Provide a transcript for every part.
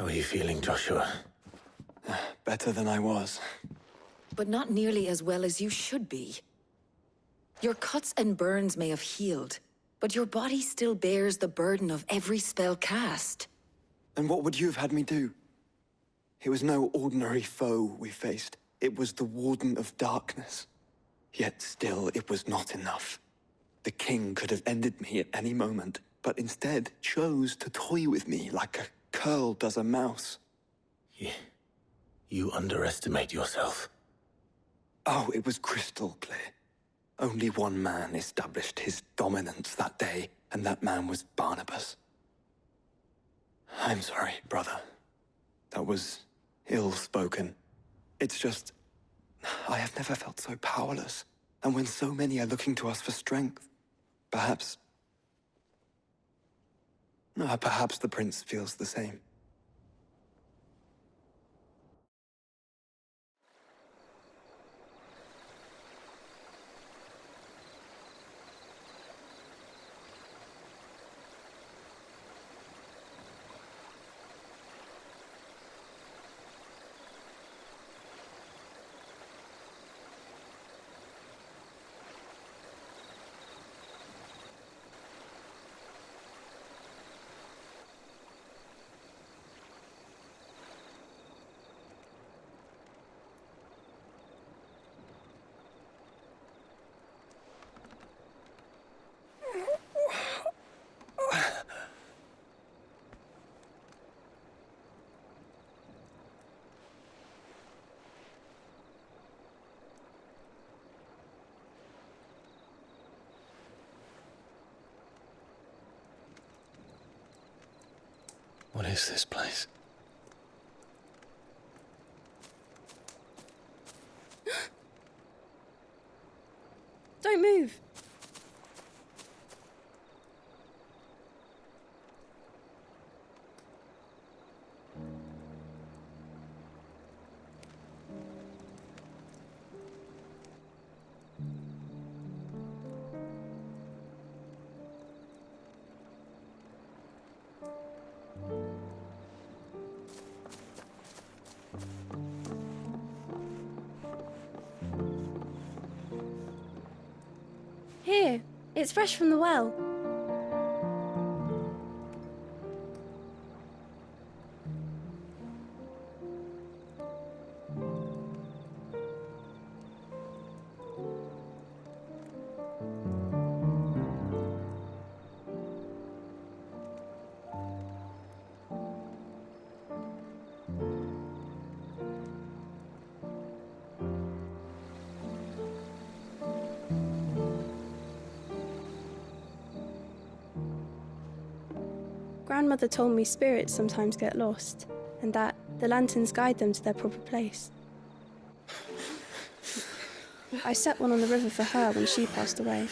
are you feeling, Joshua? Better than I was. But not nearly as well as you should be. Your cuts and burns may have healed, but your body still bears the burden of every spell cast. And what would you have had me do? It was no ordinary foe we faced. It was the Warden of Darkness. Yet still, it was not enough. The king could have ended me at any moment, but instead chose to toy with me like a curl does a mouse. You underestimate yourself. Oh, it was crystal clear. Only one man established his dominance that day, and that man was Barnabas. I'm sorry, brother. That was ill-spoken. It's just, I have never felt so powerless. And when so many are looking to us for strength, perhaps the prince feels the same. What is this place? Don't move. Here, it's fresh from the well. Grandmother told me spirits sometimes get lost, and that the lanterns guide them to their proper place. I set one on the river for her when she passed away.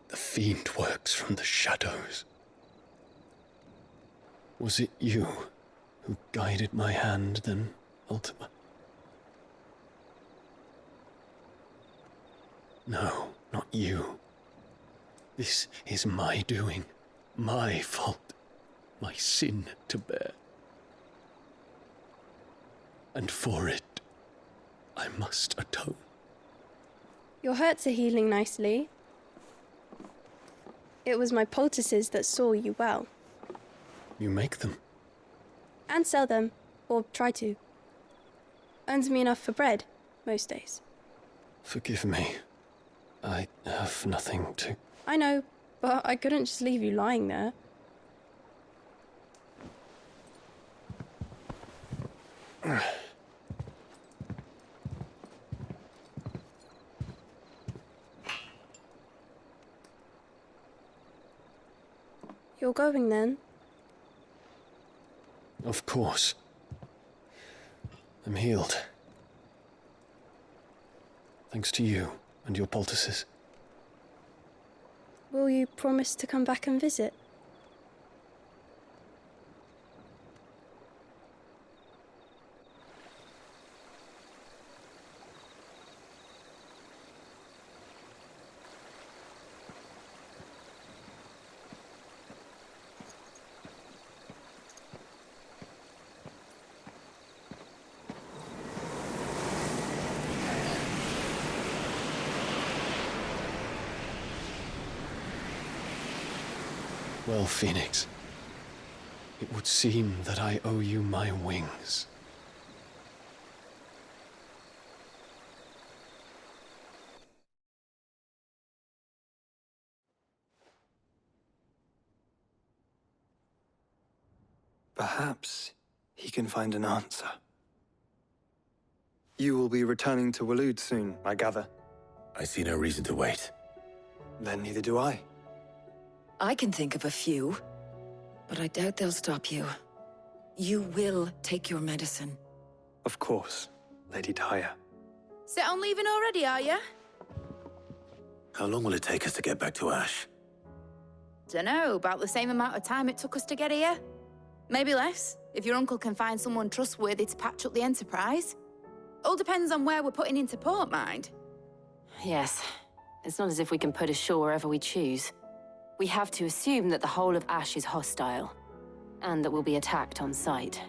The fiend works from the shadows. Was it you who guided my hand, then, Ultima? No, not you. This is my doing, my fault, my sin to bear. And for it, I must atone. Your hurts are healing nicely. It was my poultices that saw you well. You make them? And sell them, or try to. Earns me enough for bread, most days. Forgive me. I have nothing to... I know, but I couldn't just leave you lying there. You're going then? Of course. I'm healed. Thanks to you and your poultices. Will you promise to come back and visit? Well, Phoenix, it would seem that I owe you my wings. Perhaps he can find an answer. You will be returning to Waloed soon, I gather. I see no reason to wait. Then neither do I. I can think of a few, but I doubt they'll stop you. You will take your medicine. Of course, Lady Tyre. Set on leaving already, are you? How long will it take us to get back to Ash? Dunno, about the same amount of time it took us to get here. Maybe less, if your uncle can find someone trustworthy to patch up the Enterprise. All depends on where we're putting into port, mind. Yes. It's not as if we can put ashore wherever we choose. We have to assume that the whole of Ash is hostile, and that we'll be attacked on sight.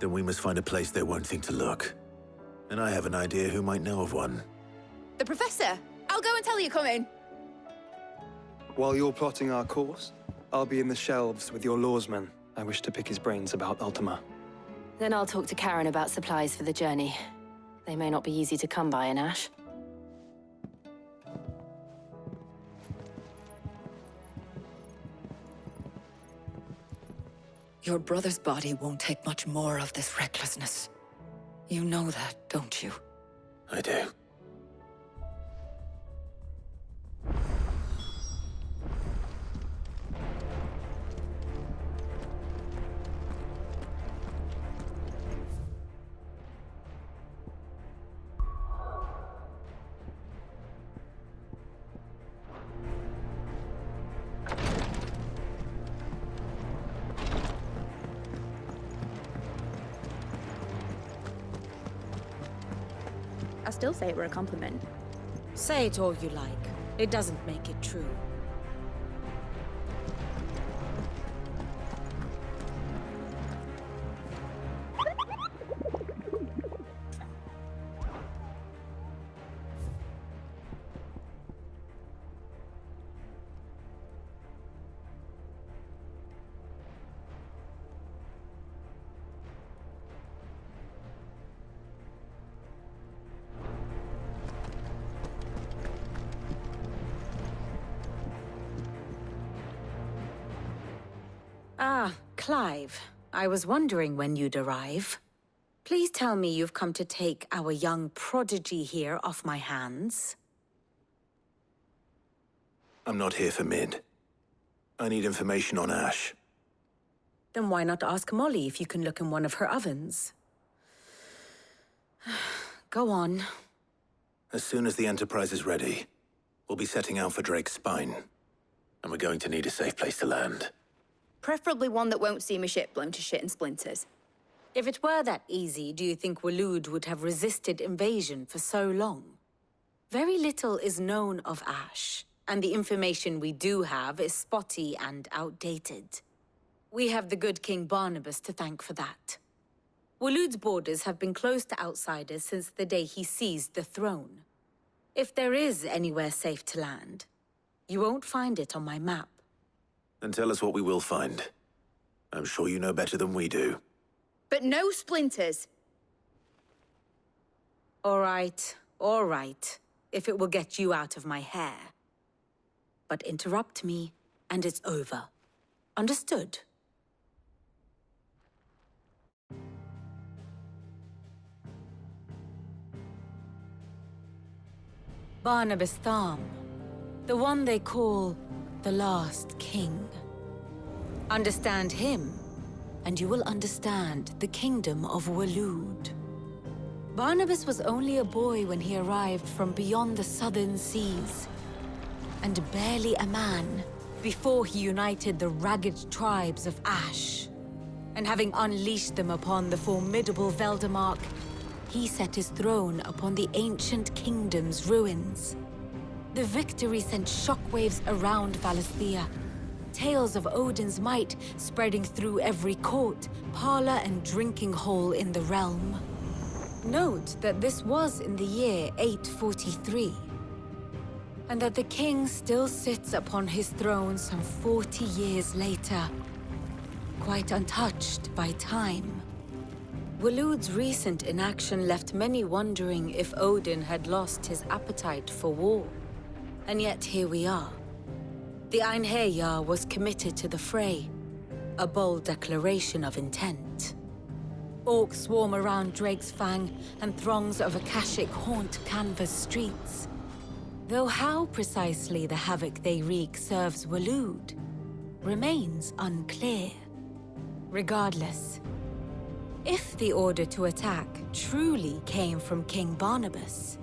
Then we must find a place they won't think to look. And I have an idea who might know of one. The Professor! I'll go and tell you coming! While you're plotting our course, I'll be in the shelves with your lawsman. I wish to pick his brains about Ultima. Then I'll talk to Karen about supplies for the journey. They may not be easy to come by in Ash. Your brother's body won't take much more of this recklessness. You know that, don't you? I do. I still say it were a compliment. Say it all you like. It doesn't make it true. Ah, Clive. I was wondering when you'd arrive. Please tell me you've come to take our young prodigy here off my hands. I'm not here for Mid. I need information on Ash. Then why not ask Molly if you can look in one of her ovens? Go on. As soon as the Enterprise is ready, we'll be setting out for Drake's Spine. And we're going to need a safe place to land. Preferably one that won't see my ship blown to shit and splinters. If it were that easy, do you think Waloed would have resisted invasion for so long? Very little is known of Ash, and the information we do have is spotty and outdated. We have the good King Barnabas to thank for that. Waloed's borders have been closed to outsiders since the day he seized the throne. If there is anywhere safe to land, you won't find it on my map. Then tell us what we will find. I'm sure you know better than we do. But no splinters! All right, if it will get you out of my hair. But interrupt me, and it's over. Understood? Barnabas Tharm, the one they call the last king. Understand him, and you will understand the kingdom of Waloed. Barnabas was only a boy when he arrived from beyond the southern seas, and barely a man before he united the ragged tribes of Ash. And having unleashed them upon the formidable Veldemark, he set his throne upon the ancient kingdom's ruins. The victory sent shockwaves around Valisthea, tales of Odin's might spreading through every court, parlor, and drinking hole in the realm. Note that this was in the year 843, and that the king still sits upon his throne some 40 years later, quite untouched by time. Waloed's recent inaction left many wondering if Odin had lost his appetite for war. And yet here we are. The Einherjar was committed to the fray, a bold declaration of intent. Orcs swarm around Drake's Fang, and throngs of Akashic haunt Canva's streets. Though how precisely the havoc they wreak serves Waloed remains unclear. Regardless, if the order to attack truly came from King Barnabas,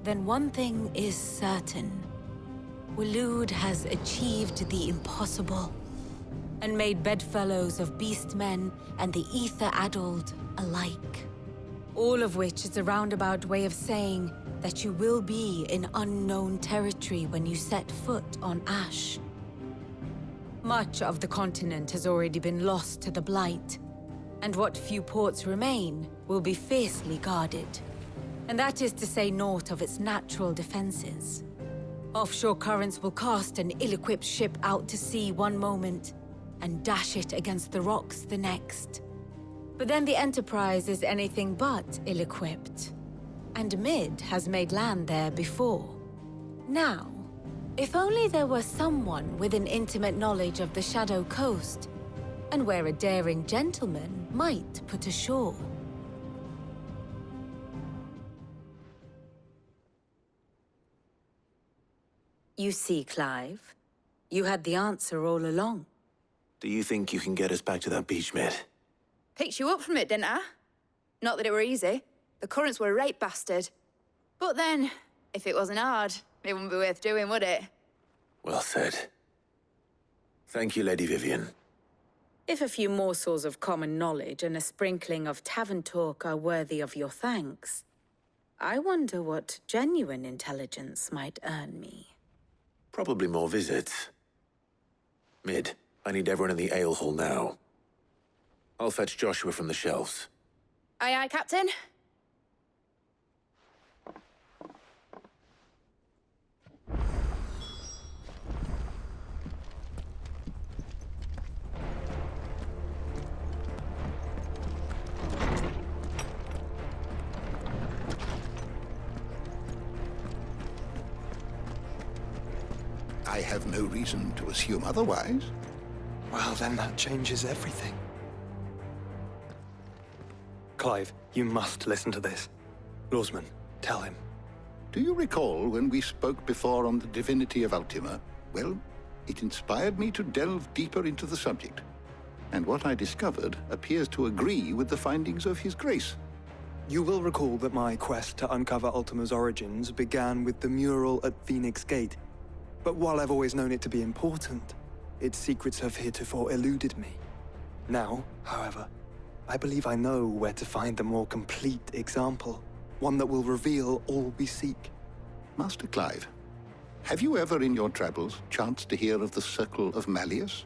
then one thing is certain. Waloed has achieved the impossible, and made bedfellows of beastmen and the ether-addled alike. All of which is a roundabout way of saying that you will be in unknown territory when you set foot on Ash. Much of the continent has already been lost to the Blight, and what few ports remain will be fiercely guarded. And that is to say naught of its natural defenses. Offshore currents will cast an ill-equipped ship out to sea one moment, and dash it against the rocks the next. But then the Enterprise is anything but ill-equipped, and Mid has made land there before. Now, if only there were someone with an intimate knowledge of the Shadow Coast, and where a daring gentleman might put ashore. You see, Clive, you had the answer all along. Do you think you can get us back to that beach, Mid? Picked you up from it, didn't I? Not that it were easy. The currents were a right bastard. But then, if it wasn't hard, it wouldn't be worth doing, would it? Well said. Thank you, Lady Vivian. If a few morsels of common knowledge and a sprinkling of tavern talk are worthy of your thanks, I wonder what genuine intelligence might earn me. Probably more visits. Mid, I need everyone in the ale hall now. I'll fetch Joshua from the shelves. Aye, aye, Captain. I have no reason to assume otherwise. Well, then that changes everything. Clive, you must listen to this. Lawsman, tell him. Do you recall when we spoke before on the divinity of Ultima? Well, it inspired me to delve deeper into the subject. And what I discovered appears to agree with the findings of His Grace. You will recall that my quest to uncover Ultima's origins began with the mural at Phoenix Gate. But while I've always known it to be important, its secrets have heretofore eluded me. Now, however, I believe I know where to find the more complete example, one that will reveal all we seek. Master Clive, have you ever in your travels chanced to hear of the Circle of Malleus?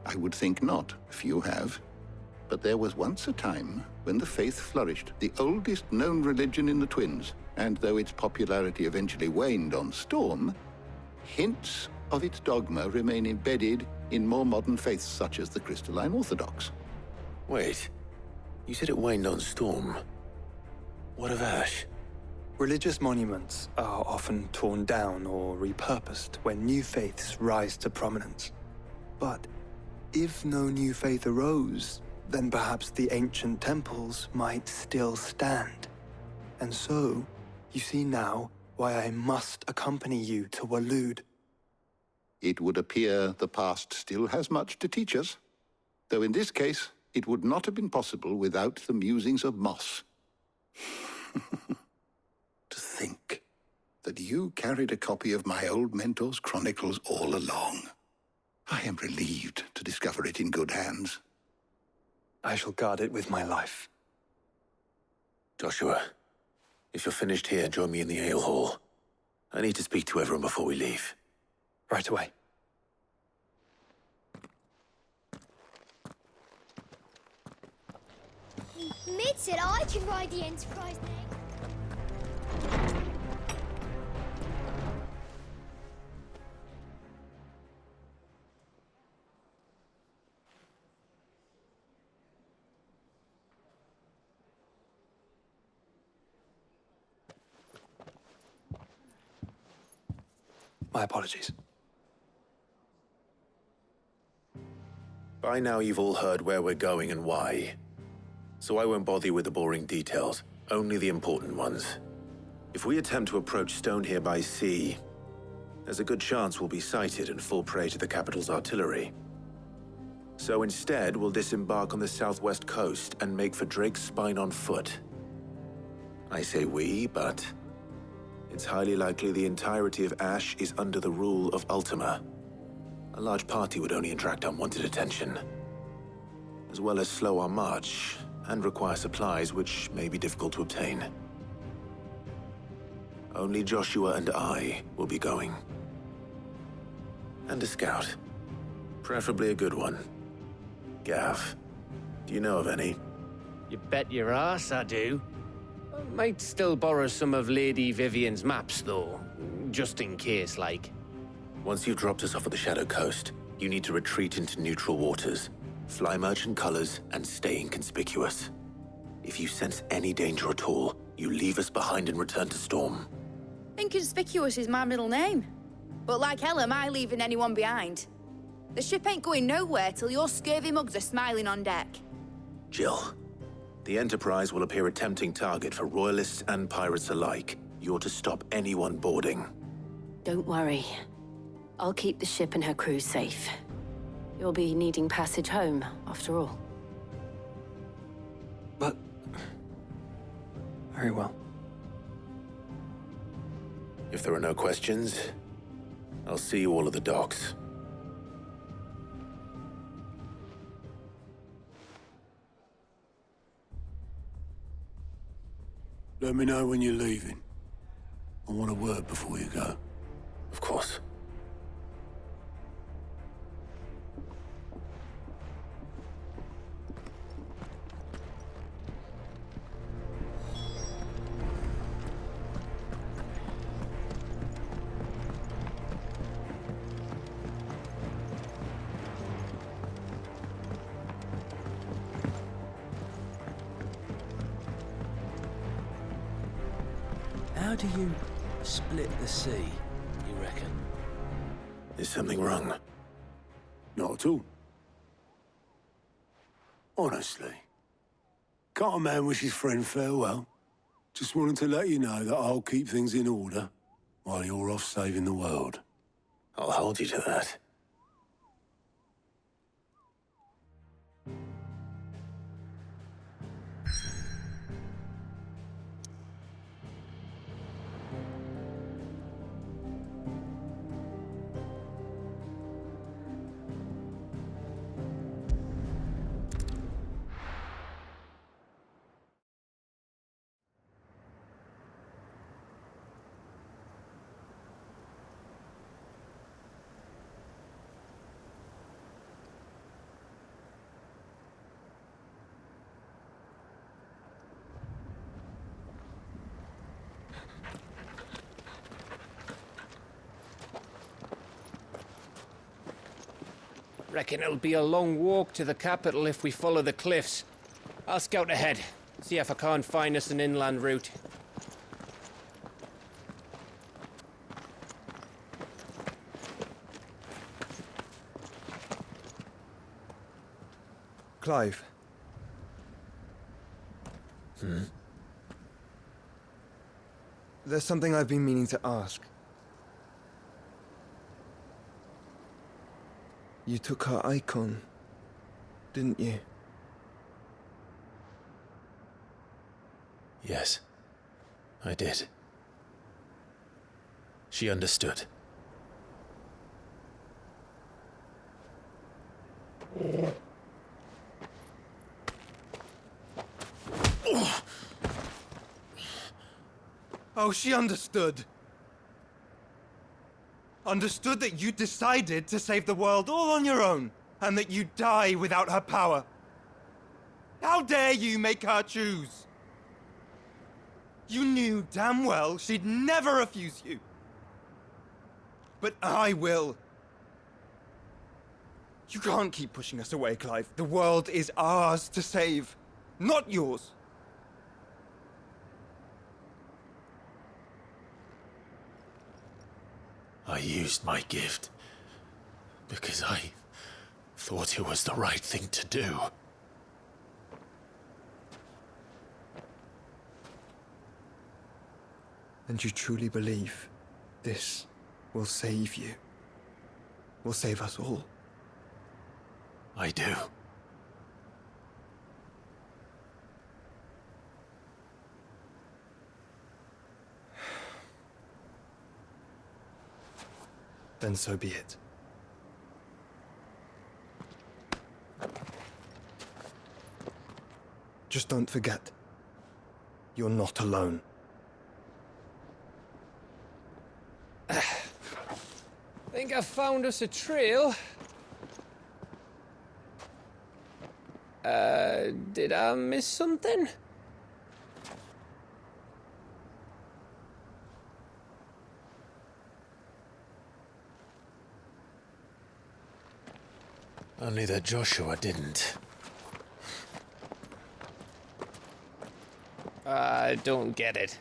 I would think not, if you have. But there was once a time when the faith flourished, the oldest known religion in the Twins, and though its popularity eventually waned on Storm, hints of its dogma remain embedded in more modern faiths such as the Crystalline Orthodox. Wait, you said it waned on Storm. What of Ash? Religious monuments are often torn down or repurposed when new faiths rise to prominence. But if no new faith arose, then perhaps the ancient temples might still stand. And so, you see now why I must accompany you to Waloed. It would appear the past still has much to teach us. Though in this case, it would not have been possible without the musings of Moss. To think that you carried a copy of my old mentor's chronicles all along. I am relieved to discover it in good hands. I shall guard it with my life. Joshua, if you're finished here, join me in the ale hall. I need to speak to everyone before we leave. Right away. Mid said I can ride the Enterprise next. My apologies. By now you've all heard where we're going and why. So I won't bother you with the boring details, only the important ones. If we attempt to approach Stone here by sea, there's a good chance we'll be sighted and fall prey to the capital's artillery. So instead, we'll disembark on the southwest coast and make for Drake's Spine on foot. I say we, but it's highly likely the entirety of Ash is under the rule of Ultima. A large party would only attract unwanted attention, as well as slow our march and require supplies which may be difficult to obtain. Only Joshua and I will be going. And a scout. Preferably a good one. Gav, do you know of any? You bet your ass I do. I might still borrow some of Lady Vivian's maps, though. Just in case, like. Once you've dropped us off at the Shadow Coast, you need to retreat into neutral waters, fly merchant colors, and stay inconspicuous. If you sense any danger at all, you leave us behind and return to Storm. Inconspicuous is my middle name. But like hell am I leaving anyone behind. The ship ain't going nowhere till your scurvy mugs are smiling on deck. Jill, the Enterprise will appear a tempting target for royalists and pirates alike. You're to stop anyone boarding. Don't worry. I'll keep the ship and her crew safe. You'll be needing passage home, after all. But... very well. If there are no questions, I'll see you all at the docks. Let me know when you're leaving. I want a word before you go. Of course. How do you split the sea, you reckon? Is something wrong? Not at all. Honestly. Can't a man wish his friend farewell? Just wanted to let you know that I'll keep things in order while you're off saving the world. I'll hold you to that. Reckon it'll be a long walk to the capital if we follow the cliffs. I'll scout ahead, see if I can't find us an inland route. Clive. There's something I've been meaning to ask. You took her icon. didn't you? Yes, I did. She understood. Oh, she understood. Understood that you decided to save the world all on your own, and that you'd die without her power. How dare you make her choose? You knew damn well she'd never refuse you. But I will. You can't keep pushing us away, Clive. The world is ours to save, not yours. I used my gift because I thought it was the right thing to do. And you truly believe this will save you? Will save us all? I do. Then so be it. Just don't forget, you're not alone. Think I found us a trail. Did I miss something? Only that Joshua didn't. I don't get it.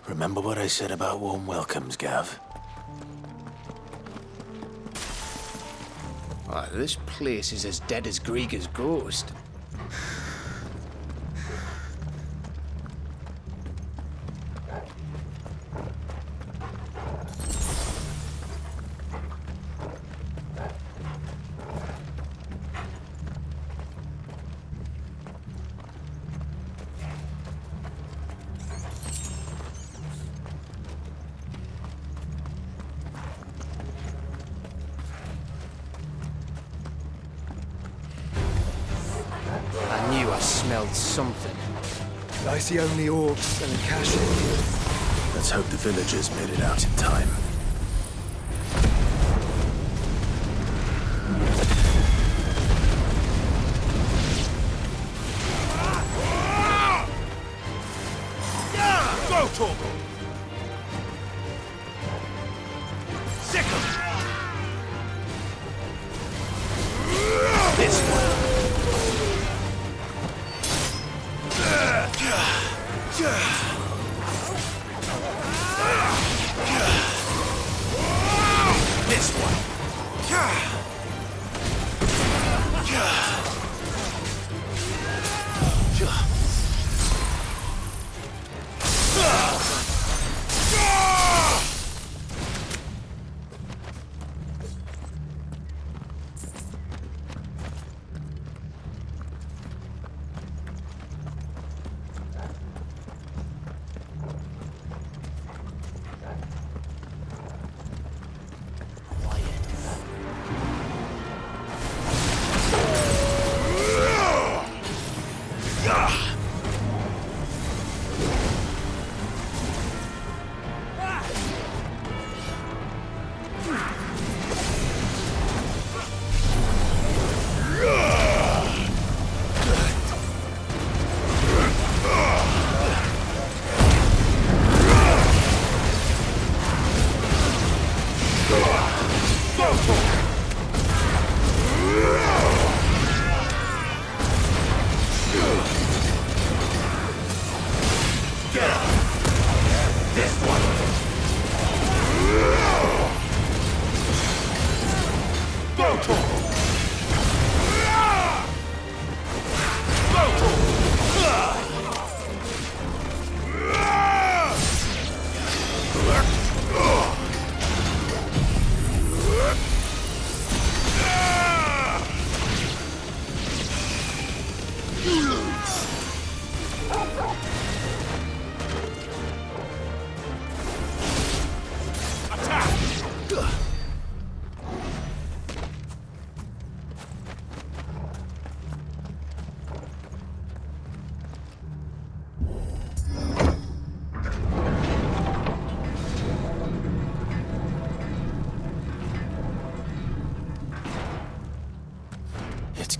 Remember what I said about warm welcomes, Gav? Oh, this place is as dead as Grieger's ghost. I knew I smelled something. I see only orcs and Akashi. Let's hope the villagers made it out in time. Go, Torgal! Sick of this one. This one.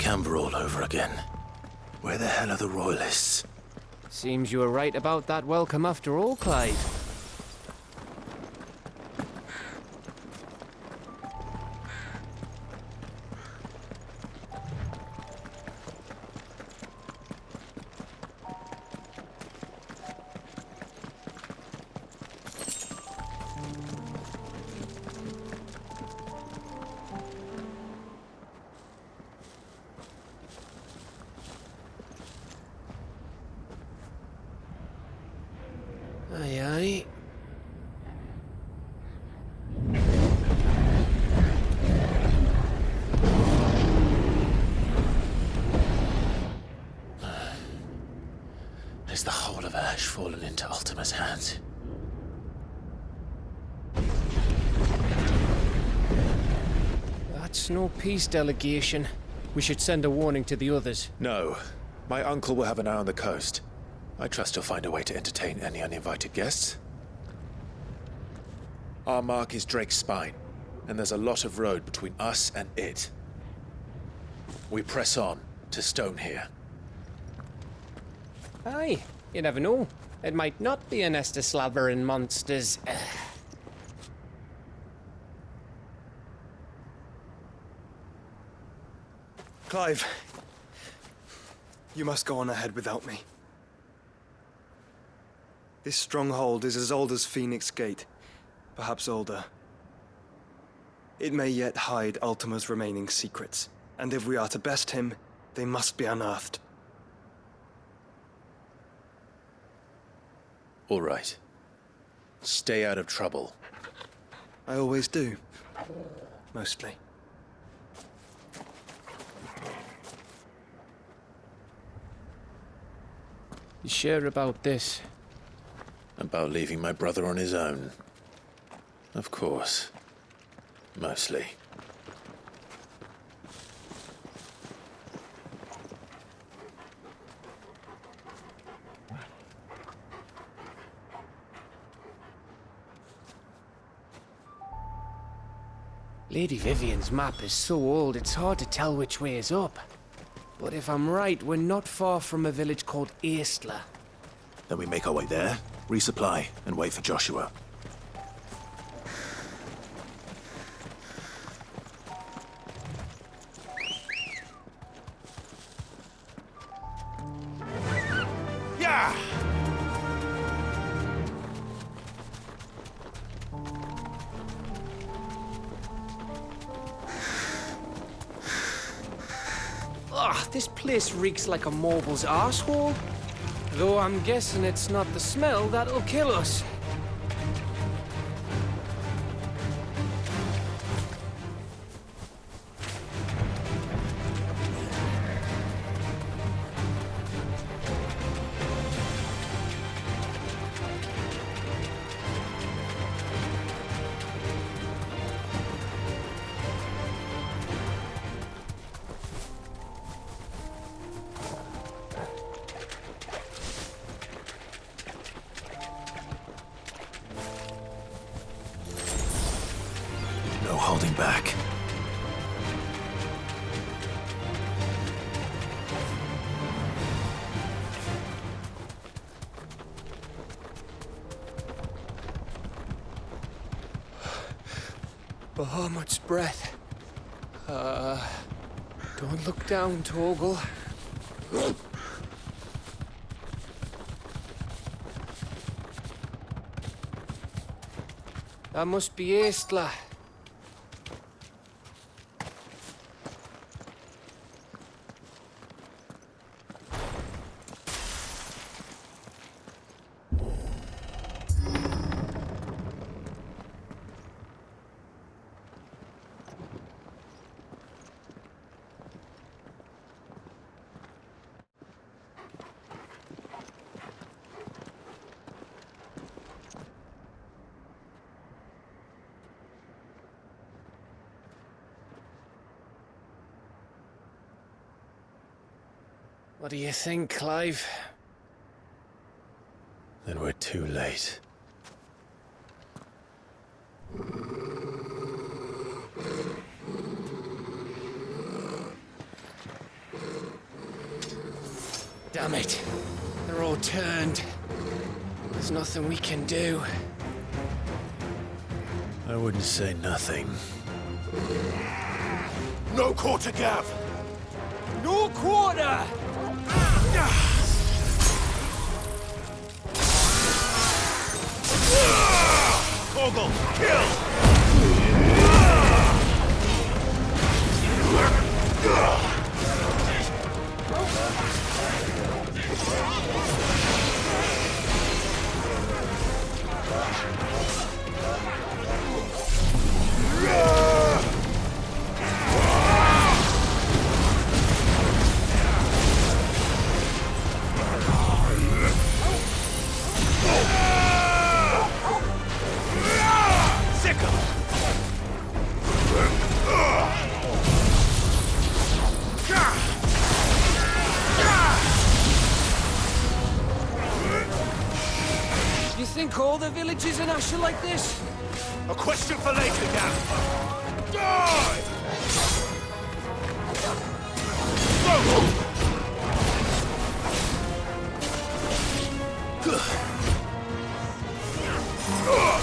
Camber all over again. Where the hell are the royalists? Seems you were right about that welcome after all, Clive. Aye, aye. Has the whole of Ash fallen into Ultima's hands? That's no peace delegation. We should send a warning to the others. No. My uncle will have an eye on the coast. I trust he'll find a way to entertain any uninvited guests. Our mark is Drake's Spine, and there's a lot of road between us and it. We press on to Stone here. Aye, you never know. It might not be a nest of slavering monsters. Clive, you must go on ahead without me. This stronghold is as old as Phoenix Gate, perhaps older. It may yet hide Ultima's remaining secrets, and if we are to best him, they must be unearthed. All right. Stay out of trouble. I always do. Mostly. You sure about this? About leaving my brother on his own. Of course. Mostly. Lady Vivian's map is so old it's hard to tell which way is up. But if I'm right, we're not far from a village called Aistla. Then we make our way there, resupply, and wait for Joshua. Yeah! Ugh, this place reeks like a mobile's arsehole. Though I'm guessing it's not the smell that'll kill us. No holding back. Bahamut's breath. Don't look down, Torgal. That must be Aistla. What do you think, Clive? Then we're too late. Damn it. They're all turned. There's nothing we can do. I wouldn't say nothing. No quarter, Gav! No quarter! Ogle, kill! You think all the villages in Ash are like this? A question for later, Gav. Die!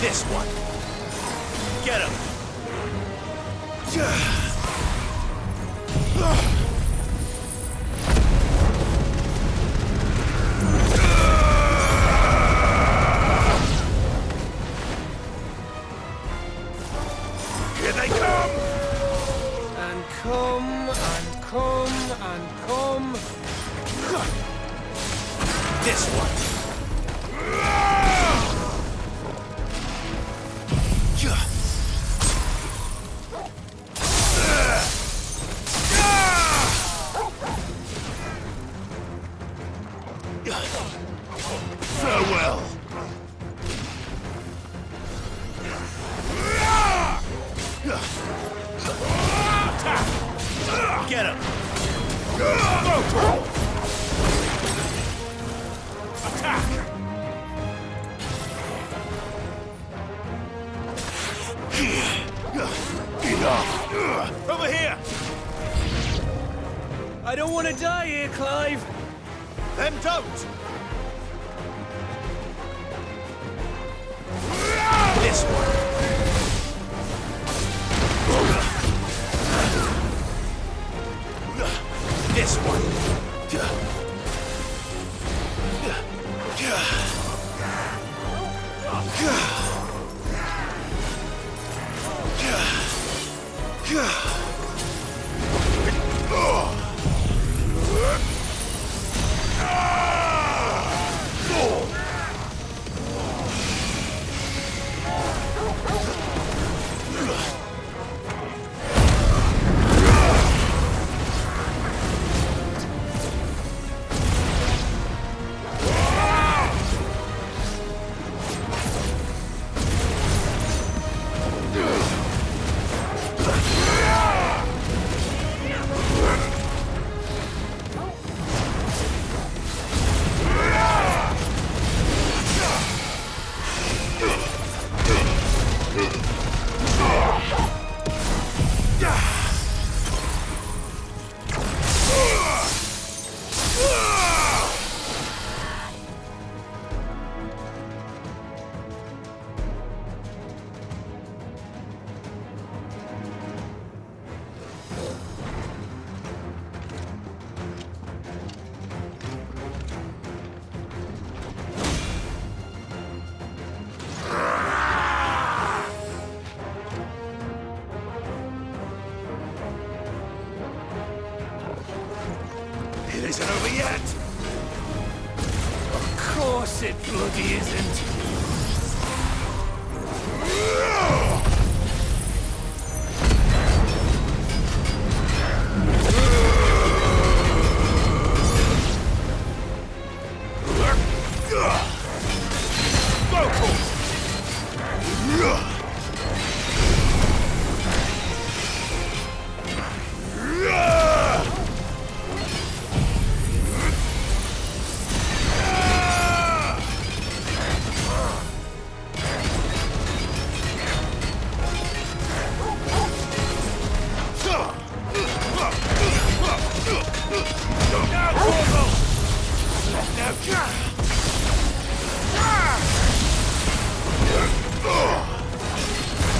This one. Get him. Here they come! And come, and come, and come. This one. Farewell. Get him. Attack. Enough. Over here. I don't want to die here, Clive. Then don't. This one. This one. It isn't over yet! Of course it bloody isn't.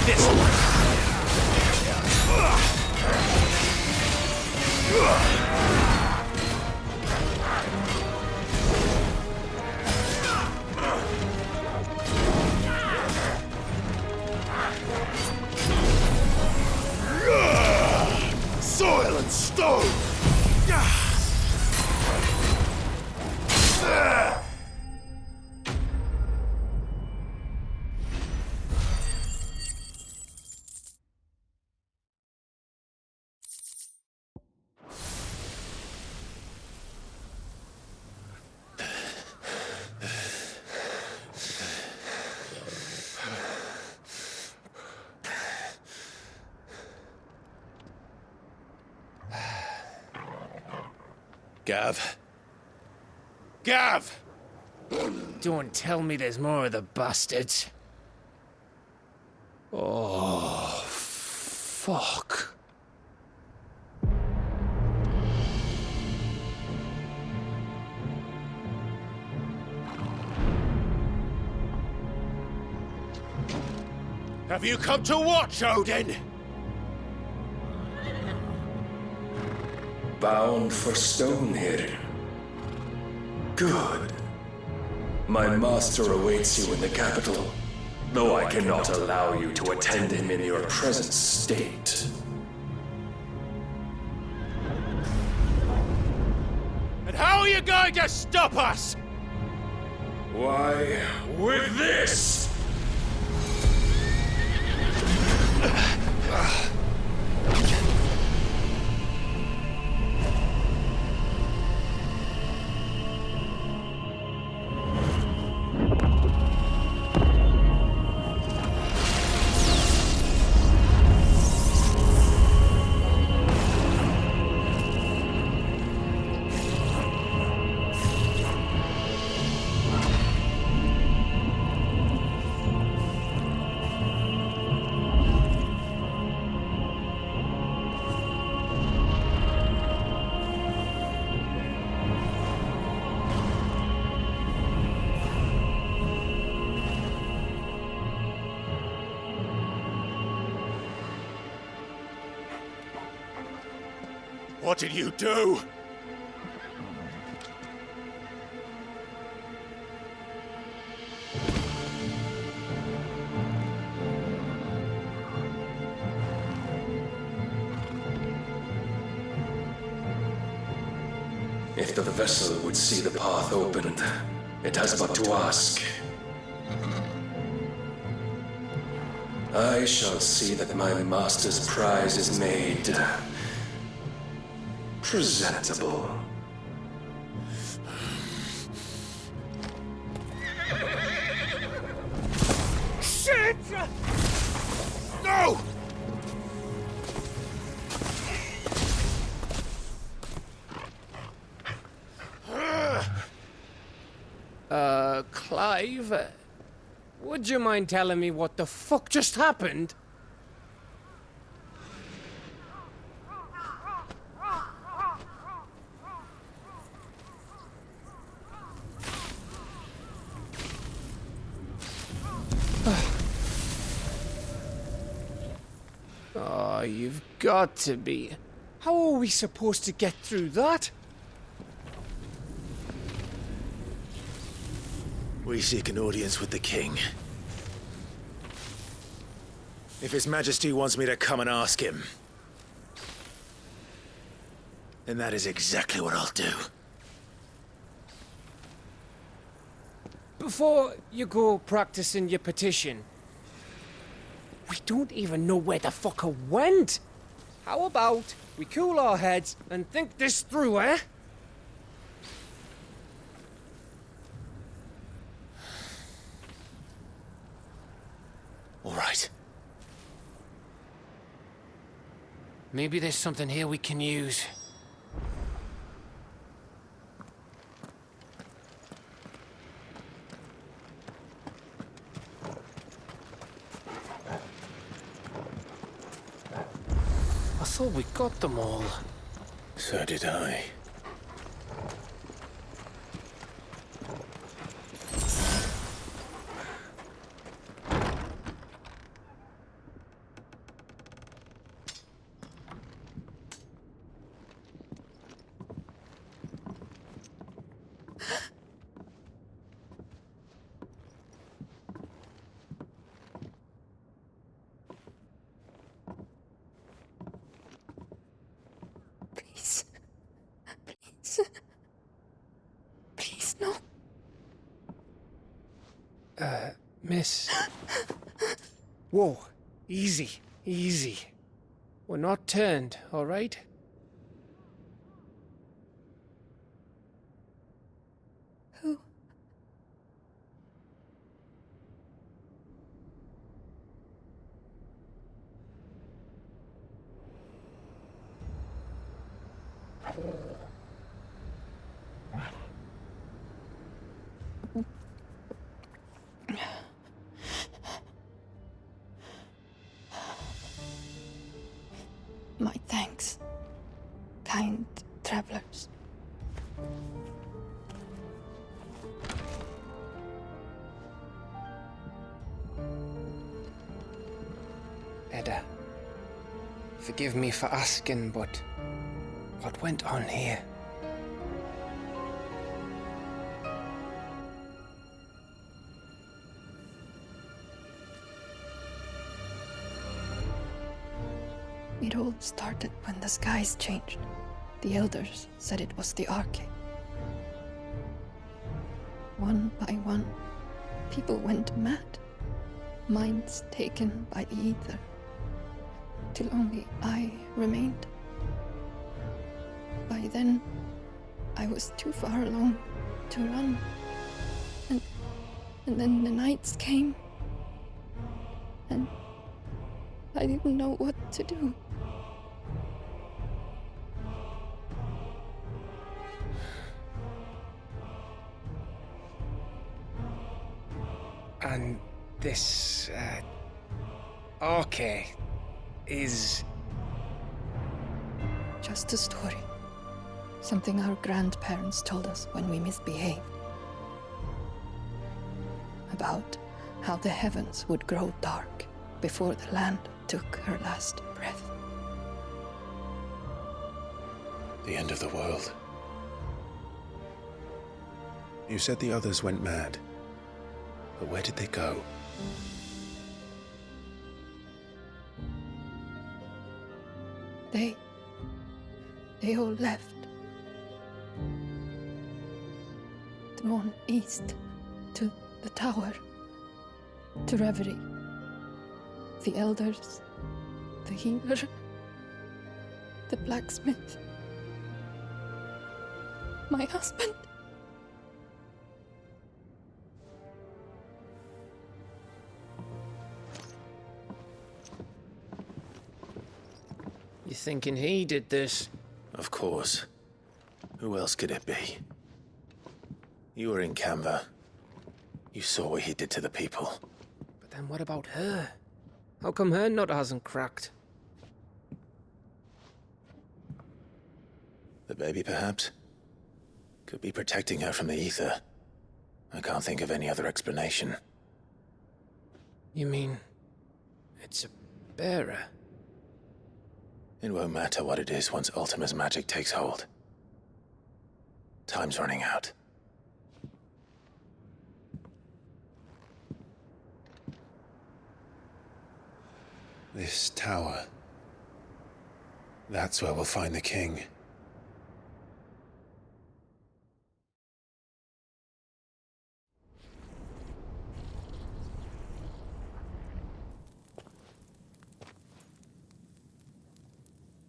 this. Soil and stone! Gav. Gav! Don't tell me there's more of the bastards. Oh, fuck. Have you come to watch, Odin? Bound for Stonehill. Good. My master awaits you in the capital, though I cannot allow you to attend him in your present state. And how are you going to stop us? Why, with this! What did you do? If the vessel would see the path opened, it has but to ask. I shall see that my master's prize is made presentable. Shit! No! Clive, would you mind telling me what the fuck just happened? Oh, you've got to be. How are we supposed to get through that? We seek an audience with the king. If His Majesty wants me to come and ask him, then that is exactly what I'll do. Before you go practicing your petition, we don't even know where the fucker went. How about we cool our heads and think this through, eh? All right. Maybe there's something here we can use. I thought we got them all. So did I. Miss. Whoa. Easy. Easy. We're not turned, all right? Who? My thanks, kind travelers. Edda, forgive me for asking, but what went on here? It all started when the skies changed. The elders said it was the Archduke. One by one, people went mad. Minds taken by the ether. Till only I remained. By then, I was too far along to run. And then the nights came. And I didn't know what to do. And this, Arche is... Just a story. Something our grandparents told us when we misbehaved. About how the heavens would grow dark before the land took her last breath. The end of the world. You said the others went mad. But where did they go? They all left. Drawn east to the tower, to reverie. The elders, the healer, the blacksmith, my husband. You thinking he did this? Of course. Who else could it be? You were in Canva. You saw what he did to the people. But then what about her? How come her nut hasn't cracked? The baby, perhaps? Could be protecting her from the ether. I can't think of any other explanation. You mean... it's a bearer? It won't matter what it is once Ultima's magic takes hold. Time's running out. This tower. That's where we'll find the king.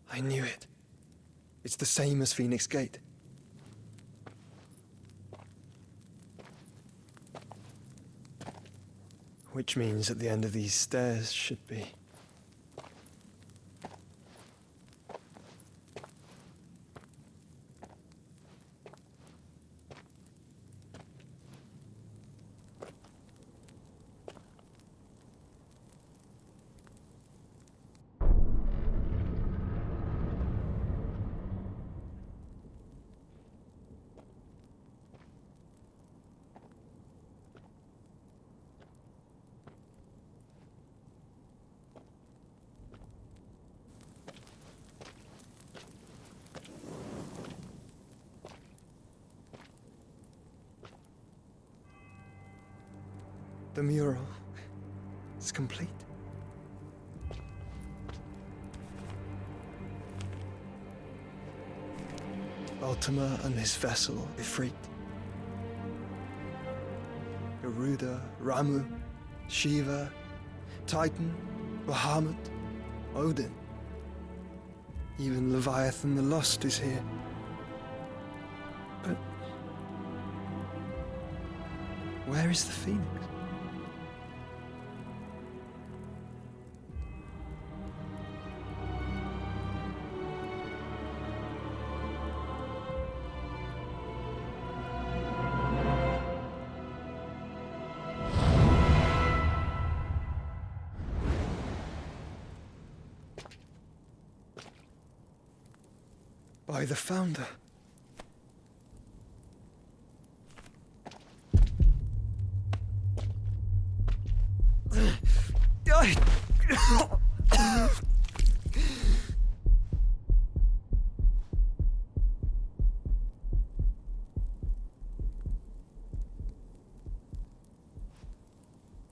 I knew it. It's the same as Phoenix Gate. Which means at the end of these stairs should be... The mural is complete. Ultima and his vessel, Ifrit. Garuda, Ramu, Shiva, Titan, Bahamut, Odin. Even Leviathan the Lost is here. But where is the Phoenix? By the Founder.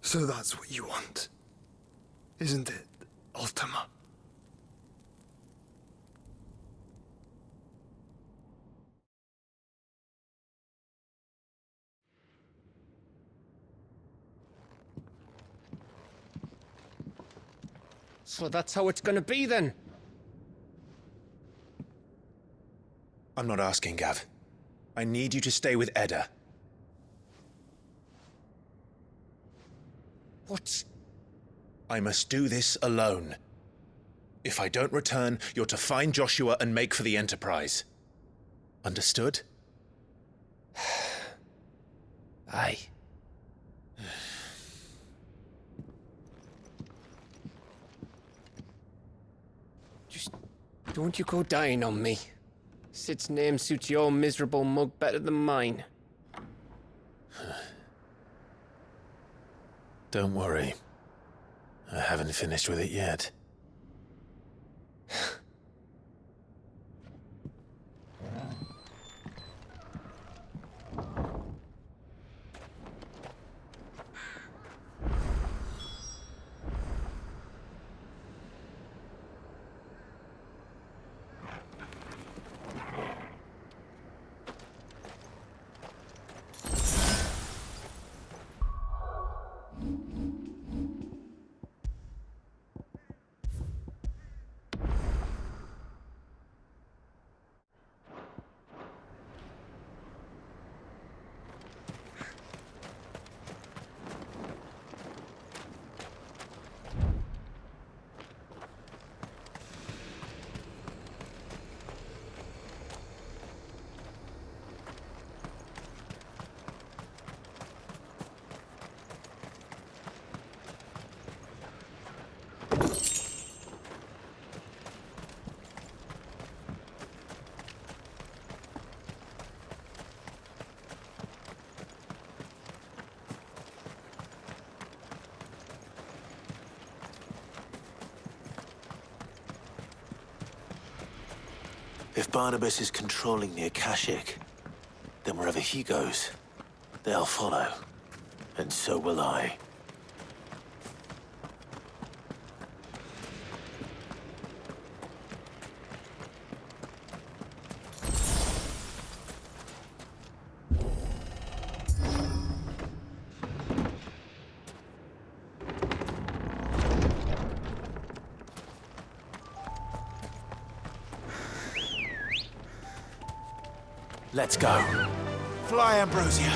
So that's what you want, isn't it, Ultima? So that's how it's gonna be then? I'm not asking, Gav. I need you to stay with Edda. What? I must do this alone. If I don't return, you're to find Joshua and make for the Enterprise. Understood? Aye. Just don't you go dying on me. Sid's name suits your miserable mug better than mine. Don't worry. I haven't finished with it yet. If Barnabas is controlling the Akashic, then wherever he goes, they'll follow. And so will I. Let's go. Fly, Ambrosia.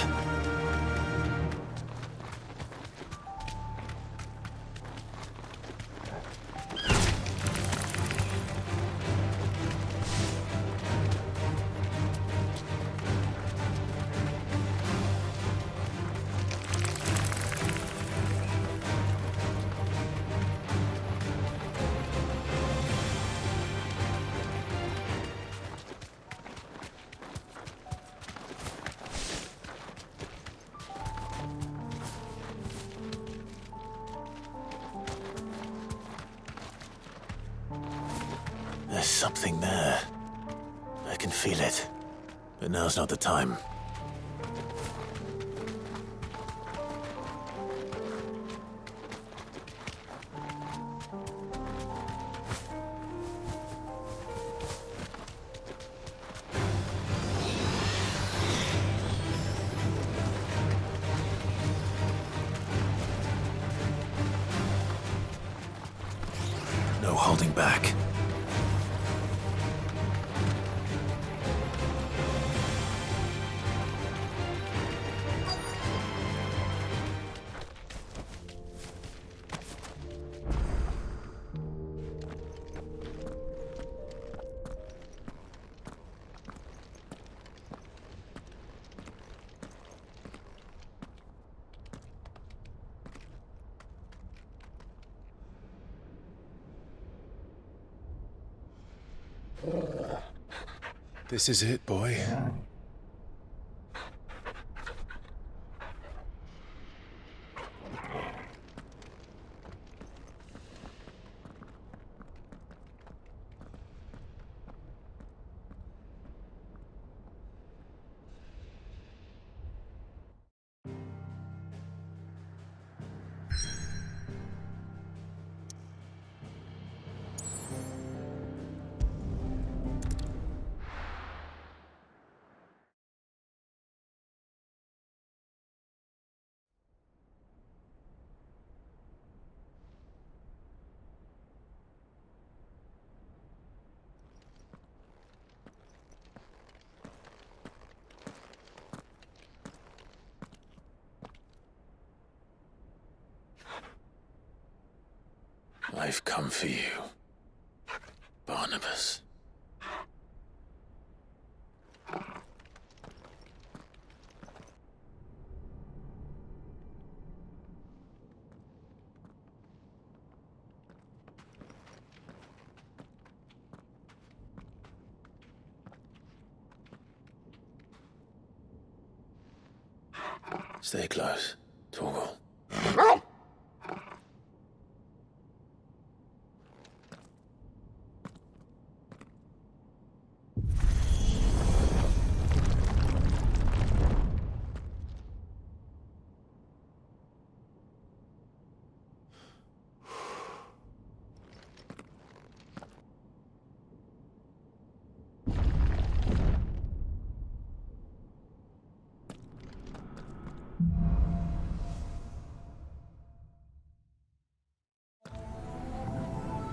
There's something there. I can feel it. But now's not the time. No holding back. This is it, boy. I've come for you, Barnabas. Stay close, Torgal.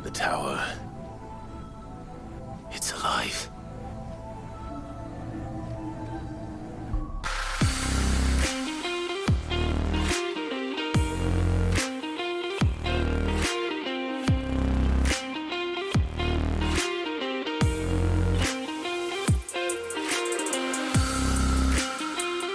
The tower. It's alive.